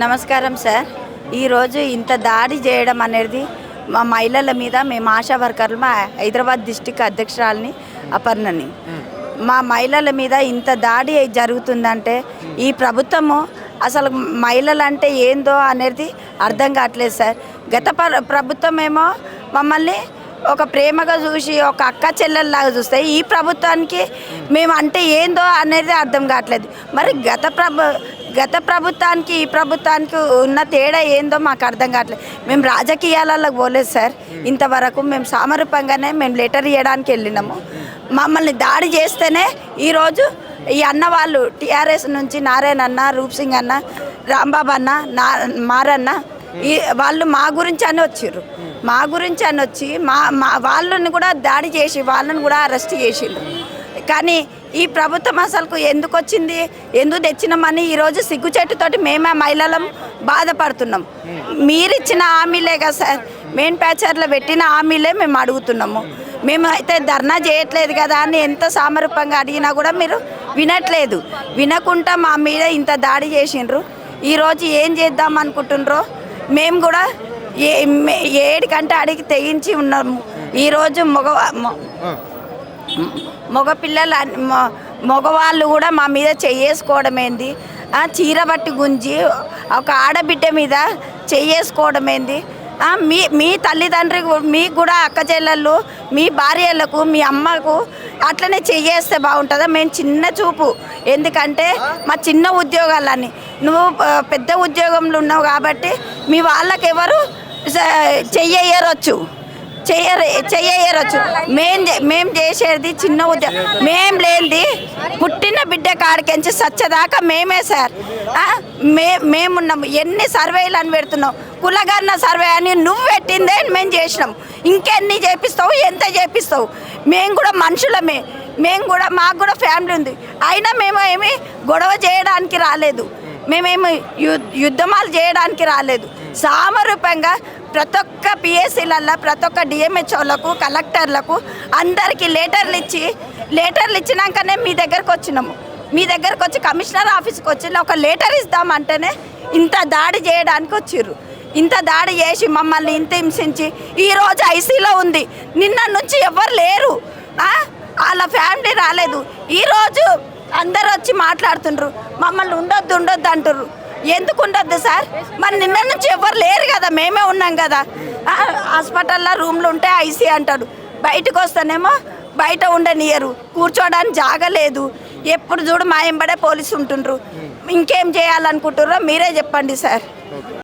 నమస్కారం సార్. ఈరోజు ఇంత దాడి చేయడం అనేది మా మహిళల మీద మేము ఆశా వర్కర్లు మా హైదరాబాద్ డిస్టిక్ అధ్యక్షురాలని అపర్ణని మా మహిళల మీద ఇంత దాడి జరుగుతుందంటే ఈ ప్రభుత్వము అసలు మహిళలు అంటే ఏందో అనేది అర్థం కావట్లేదు సార్. గత ప్రభుత్వం ఏమో మమ్మల్ని ఒక ప్రేమగా చూసి ఒక అక్క చెల్లెల్లాగా చూస్తే ఈ ప్రభుత్వానికి మేము అంటే ఏందో అనేది అర్థం కావట్లేదు. మరి గత ప్రభుత్వానికి ఈ ప్రభుత్వానికి ఉన్న తేడా ఏందో మాకు అర్థం కావట్లేదు. మేము రాజకీయాలలో పోలేదు సార్. ఇంతవరకు మేము సామరూపంగానే మేము లెటర్ ఇవ్వడానికి వెళ్ళినాము. మమ్మల్ని దాడి చేస్తేనే ఈరోజు ఈ అన్న వాళ్ళు టీఆర్ఎస్ నుంచి నారాయణ అన్న, రూప్ సింగ్ అన్న, రాంబాబు అన్న, మారన్న వాళ్ళు మా గురించి అని వచ్చారు. మా గురించి అని వచ్చి వాళ్ళని కూడా దాడి చేసి వాళ్ళని కూడా అరెస్ట్ చేసిండ్రు. కానీ ఈ ప్రభుత్వం అసలు ఎందుకు వచ్చింది, ఎందుకు తెచ్చినామని ఈరోజు సిగ్గుచెట్టుతోటి మేమే మహిళలం బాధపడుతున్నాం. మీరిచ్చిన హామీలే కదా సార్, మెయిన్ ప్యాచర్లో పెట్టిన హామీలే మేము అడుగుతున్నాము. మేము అయితే ధర్నా చేయట్లేదు కదా అని ఎంత సామరూపంగా అడిగినా కూడా మీరు వినట్లేదు. వినకుండా మా మీద ఇంత దాడి చేసిండ్రు. ఈరోజు ఏం చేద్దాం అనుకుంటుండ్రో మేము కూడా 7 గంట అడిగి తెగించి ఉన్నాము. ఈరోజు మగవాళ్ళు కూడా మా మీద చెయ్యేసుకోవడం ఏంది, చీర బట్టి గుంజి ఒక ఆడబిడ్డ మీద చెయ్యేసుకోవడం ఏంది. మీ తల్లిదండ్రి మీకు కూడా అక్క చెల్లెళ్ళు, మీ భార్యలకు, మీ అమ్మకు అట్లనే చెయ్యేస్తే బాగుంటుందా? మేము చిన్న చూపు, ఎందుకంటే మా చిన్న ఉద్యోగాలని నువ్వు పెద్ద ఉద్యోగంలో ఉన్నావు కాబట్టి మీ వాళ్ళకి ఎవరు చెయ్యరొచ్చు. మేము చేసేది చిన్న ఉద్యోగం. మేము లేనిది పుట్టిన బిడ్డ కాడికించి సచ్చదాకా మేమే సార్. మేమున్నాము. ఎన్ని సర్వేలు అని పెడుతున్నావు, కులగన్న సర్వే అని నువ్వు పెట్టిందే మేము చేసినాం. ఇంకెన్ని చేపిస్తావు, ఎంత చేపిస్తావు? మేము కూడా మనుషులమే, మాకు కూడా ఫ్యామిలీ ఉంది. అయినా మేము ఏమి గొడవ చేయడానికి రాలేదు, మేమేమి యుద్ధమాలు చేయడానికి రాలేదు. సామరూపంగా ప్రతి ఒక్క పిఎస్సీలల్లో, ప్రతి ఒక్క డిఎంహెచ్ఓలకు, కలెక్టర్లకు అందరికీ లెటర్లు ఇచ్చినాకనే మీ దగ్గరకు వచ్చినాము. మీ దగ్గరకు వచ్చి కమిషనర్ ఆఫీస్కి వచ్చి ఒక లెటర్ ఇద్దామంటేనే ఇంత దాడి చేయడానికి వచ్చిర్రు. ఇంత దాడి చేసి మమ్మల్ని ఇంత హింసించి ఈరోజు ఐసీలో ఉంది. నిన్న నుంచి ఎవరు లేరు, వాళ్ళ ఫ్యామిలీ రాలేదు. ఈరోజు అందరు వచ్చి మాట్లాడుతుండ్రు, మమ్మల్ని ఉండొద్దు అంటుర్రు. ఎందుకు ఉండొద్దు సార్? మరి నిన్న నుంచి ఎవరు లేరు కదా, మేమే ఉన్నాం కదా. హాస్పిటల్లో రూమ్లు ఉంటే ఐసీ అంటాడు, బయటకు వస్తేనేమో బయట ఉండనియరు, కూర్చోడానికి జాగలేదు. ఎప్పుడు చూడు మా ఎంబడే పోలీసు ఉంటుండ్రు. ఇంకేం చేయాలనుకుంటుర్రో మీరే చెప్పండి సార్.